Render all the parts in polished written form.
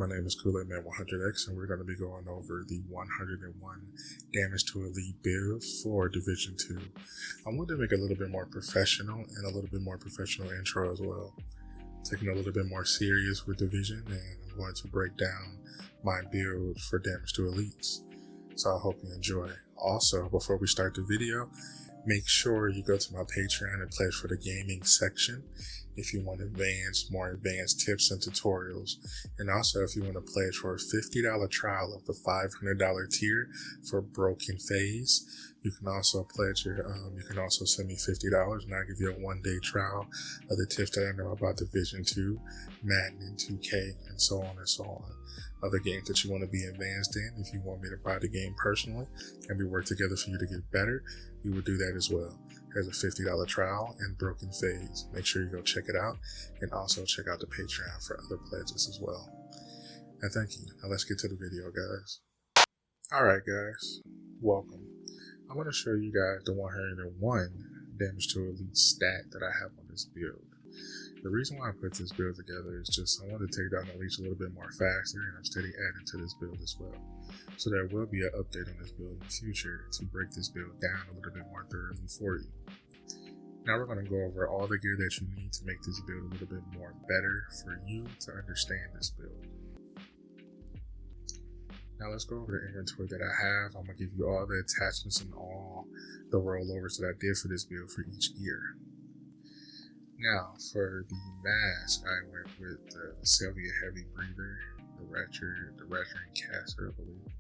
my name is Kool-Aid Man 100X, and we're going to be going over the 101 damage to elite build for Division 2. I wanted to make it a little bit more professional and a little bit more professional intro as well. Taking a little bit more serious with Division, and I'm going to break down my build for damage to elites. So I hope you enjoy. Also, before we start the video, make sure you go to my Patreon and pledge for the gaming section if you want more advanced tips and tutorials. And also if you want to pledge for a $50 trial of the $500 tier for Broken Phase, you can also pledge you can also send me $50 and I'll give you a 1-day trial of the tips that I know about Division 2, Madden, and 2K, and so on and so on. Other games that you want to be advanced in, if you want me to buy the game personally and we work together for you to get better, we will do that as well. There's a $50 trial and Broken Phase. Make sure you go check it out, and also check out the Patreon for other pledges as well. And thank you. Now let's get to the video, guys. Alright guys, welcome. I want to show you guys the 101 damage to elite stat that I have on this build. The reason why I put this build together is just I want to take down the elites a little bit more faster, and I'm steady adding to this build as well. So there will be an update on this build in the future to break this build down a little bit more thoroughly for you. Now we're going to go over all the gear that you need to make this build a little bit more better for you to understand this build. Now let's go over the inventory that I have. I'm going to give you all the attachments and all the rollovers that I did for this build for each gear. Now for the mask, I went with the Sylvia Heavy Breather, the Ratcheting Caster, I believe.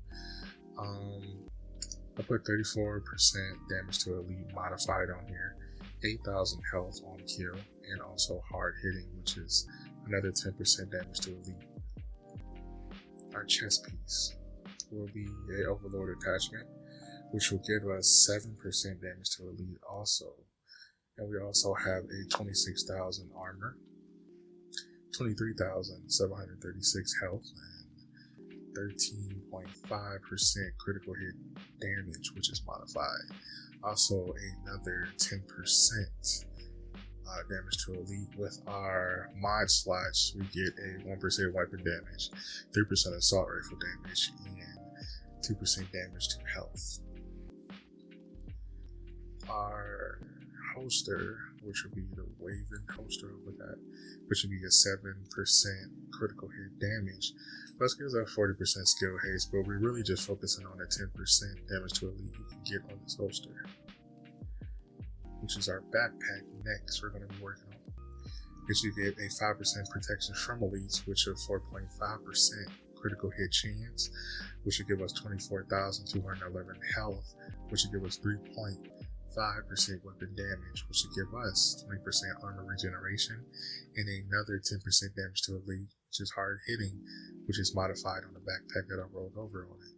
I put 34% damage to elite modified on here, 8,000 health on kill, and also hard hitting, which is another 10% damage to elite. Our chest piece will be a Overlord attachment, which will give us 7% damage to elite also. And we also have a 26,000 armor, 23,736 health, and 13.5% critical hit damage, which is modified. Also another 10% damage to elite. With our mod slots, we get a 1% weapon damage, 3% assault rifle damage, and 2% damage to health. Our holster, which would be the Waven holster over that, which would be a 7% critical hit damage. Let's give us a 40% skill haste, but we're really just focusing on the 10% damage to elite you can get on this holster, which is our backpack. Next, we're going to be working on is you get a 5% protection from elites, which is 4.5% critical hit chance, which would give us 24,211 health, which would give us 3.5% weapon damage, which would give us 20% armor regeneration, and another 10% damage to elite, which is hard hitting, which is modified on the backpack that I rolled over on it.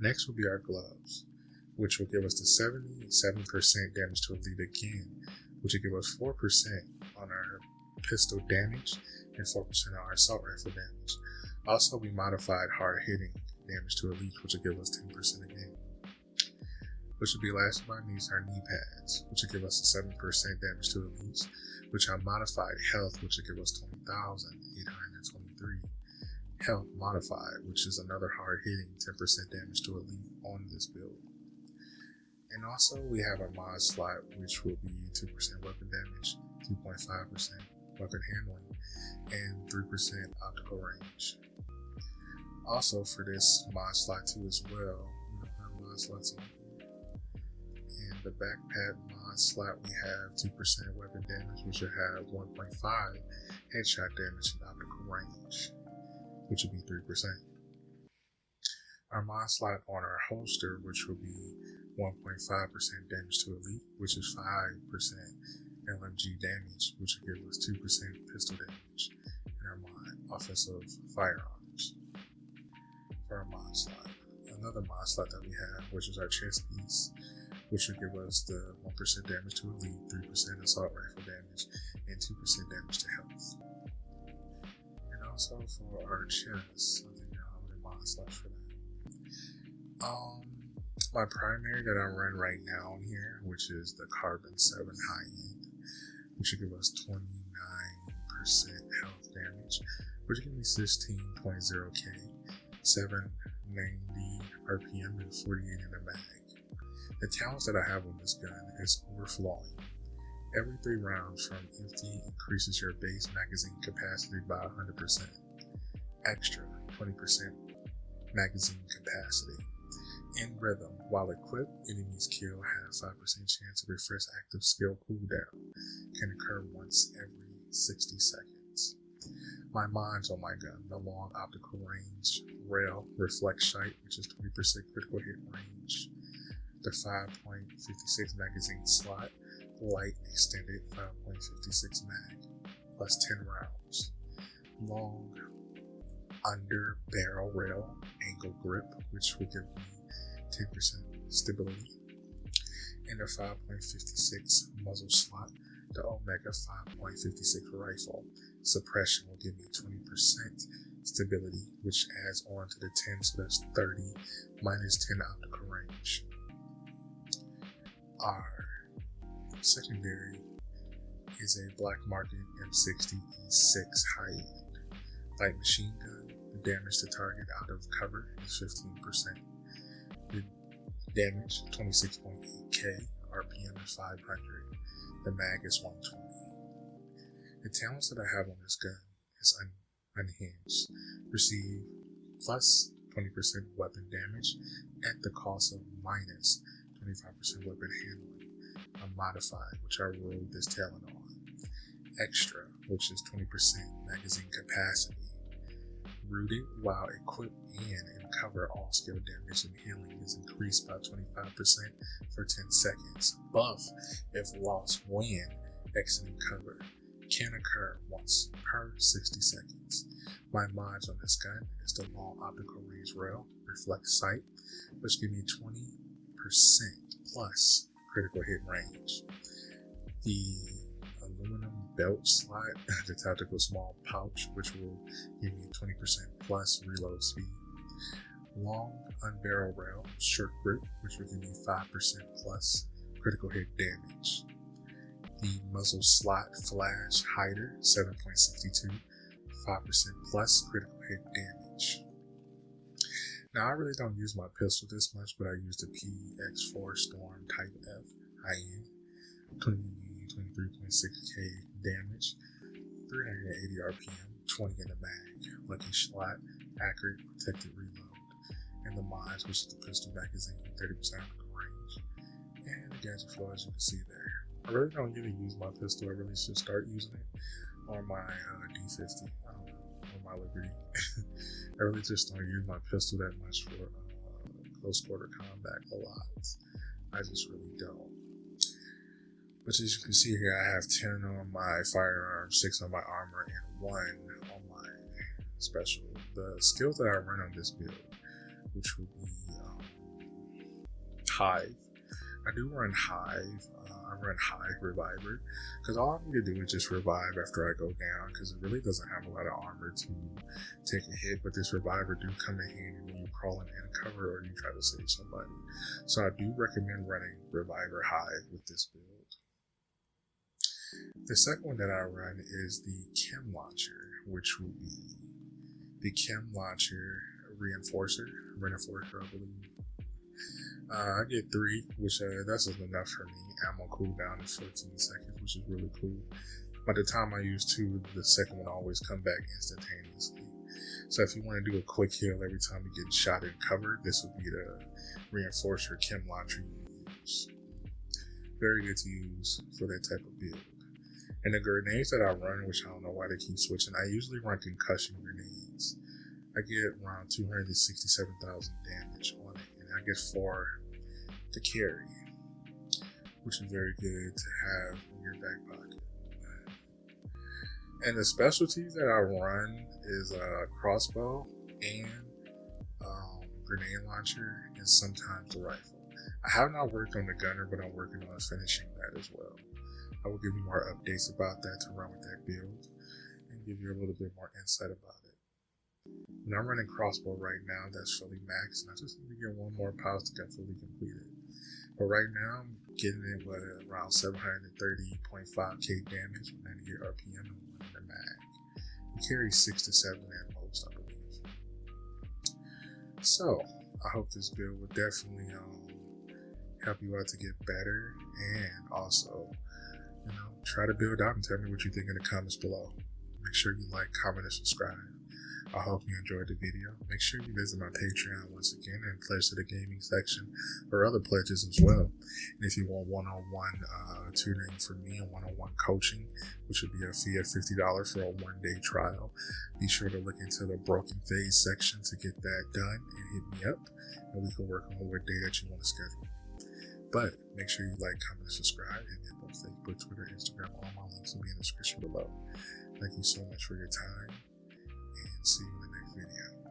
Next will be our gloves, which will give us the 77% damage to elite again, which will give us 4% on our pistol damage and 4% on our assault rifle damage. Also, we modified hard hitting damage to elite, which will give us 10% again. Which would be last but not least our knee pads, which will give us a 7% damage to elites, which are modified health, which will give us 20,823 health modified, which is another hard hitting 10% damage to elite on this build. And also we have our mod slot, which will be 2% weapon damage, 2.5% weapon handling, and 3% optical range. Also for this mod slot too as well, we have our mod slots on. The backpack mod slot, we have 2% weapon damage, which will have 1.5 headshot damage and optical range, which will be 3%. Our mod slot on our holster, which will be 1.5% damage to elite, which is 5% LMG damage, which will give us 2% pistol damage, and our mod offensive firearms. For our mod slot, another mod slot that we have, which is our chest piece, which will give us the 1% damage to elite, 3% assault rifle damage, and 2% damage to health. And also for our chest, I think I have a mod slot for that. My primary that I run right now on here, which is the Carbon 7 high end, which should give us 29% health damage, which will give me 16.0k, 790 RPM, and 48 in the mag. The talents that I have on this gun is Overflowing. Every 3 rounds from empty increases your base magazine capacity by 100%. Extra, 20% magazine capacity. In Rhythm, while equipped, enemies kill have 5% chance of refresh active skill cooldown. Can occur once every 60 seconds. My mods on my gun: the long optical range, rail, reflect sight, which is 20% critical hit range. The 5.56 magazine slot, light extended 5.56 mag, plus 10 rounds. Long under barrel rail, angle grip, which will give me 10% stability. And the 5.56 muzzle slot, the Omega 5.56 rifle. Suppression will give me 20% stability, which adds on to the 10, so that's 30 minus 10 optical range. Our secondary is a Black Market M60 E6 high-end light machine gun. The damage to target out of cover is 15%. The damage 26.8k, RPM is 500. The mag is 120. The talents that I have on this gun is Unhinged. Receive plus 20% weapon damage at the cost of minus 25% weapon handling. Modified, which I rolled this talent on. Extra, which is 20% magazine capacity. Rooted, while equipped and cover, all skill damage and handling is increased by 25% for 10 seconds. Buff, if lost when exiting cover, can occur once per 60 seconds. My mods on this gun is the long optical range rail, reflect sight, which give me 20% plus critical hit range. The aluminum belt slot, the tactical small pouch, which will give me 20% plus reload speed. Long unbarrel rail, short grip, which will give me 5% plus critical hit damage. The muzzle slot flash hider, 7.62, 5% plus critical hit damage. Now, I really don't use my pistol this much, but I use the PX4 Storm Type F high-end, 23.6k damage, 380 RPM, 20 in the mag, lucky shot, accurate, protected reload, and the mods, which is the pistol magazine, 30% range, and the gadget flow, as you can see there. I really don't get to use my pistol. I really should start using it on my D50. I don't know, on my Liberty. I really just don't use my pistol that much for close quarter combat a lot. I just really don't. But as you can see here, I have 10 on my firearm, 6 on my armor, and 1 on my special. The skills that I run on this build, which will be Hive. I do run Hive. I run Hive Reviver, because all I need to do is just revive after I go down, because it really doesn't have a lot of armor to take a hit, but this Reviver do come in handy when you crawl in cover or you try to save somebody. So I do recommend running Reviver Hive with this build. The second one that I run is the Chem Launcher, which will be the Chem Launcher Reinforcer, I believe. I get 3, which that's enough for me. Ammo cooldown is 14 seconds, which is really cool. By the time I use 2, the second one always come back instantaneously. So if you want to do a quick heal every time you get shot and covered, this would be the Reinforcer Chem Launcher you use. Very good to use for that type of build. And the grenades that I run, which I don't know why they keep switching, I usually run concussion grenades. I get around 267,000 damage on it, and I get 4 to carry, which is very good to have in your back pocket. And the specialties that I run is a crossbow and grenade launcher, and sometimes the rifle. I have not worked on the gunner, but I'm working on finishing that as well. I will give you more updates about that to run with that build and give you a little bit more insight about it. And I'm running crossbow right now, that's fully maxed, and I just need to get 1 more pouch to get fully completed. But right now, I'm getting it with around 730.5k damage with 98 RPM and 1 in the mag. It carries 6 to 7 at most, I believe. So, I hope this build will definitely help you out to get better, and also, try to build out and tell me what you think in the comments below. Make sure you like, comment, and subscribe. I hope you enjoyed the video. Make sure you visit my Patreon once again and pledge to the gaming section for other pledges as well. And if you want one-on-one tutoring from me and one-on-one coaching, which would be a fee of $50 for a one-day trial, be sure to look into the broken phase section to get that done and hit me up, and we can work on what day that you want to schedule. But make sure you like, comment, and subscribe, and hit both Facebook, Twitter, Instagram. All my links will be in the description below. Thank you so much for your time, and see you in the next video.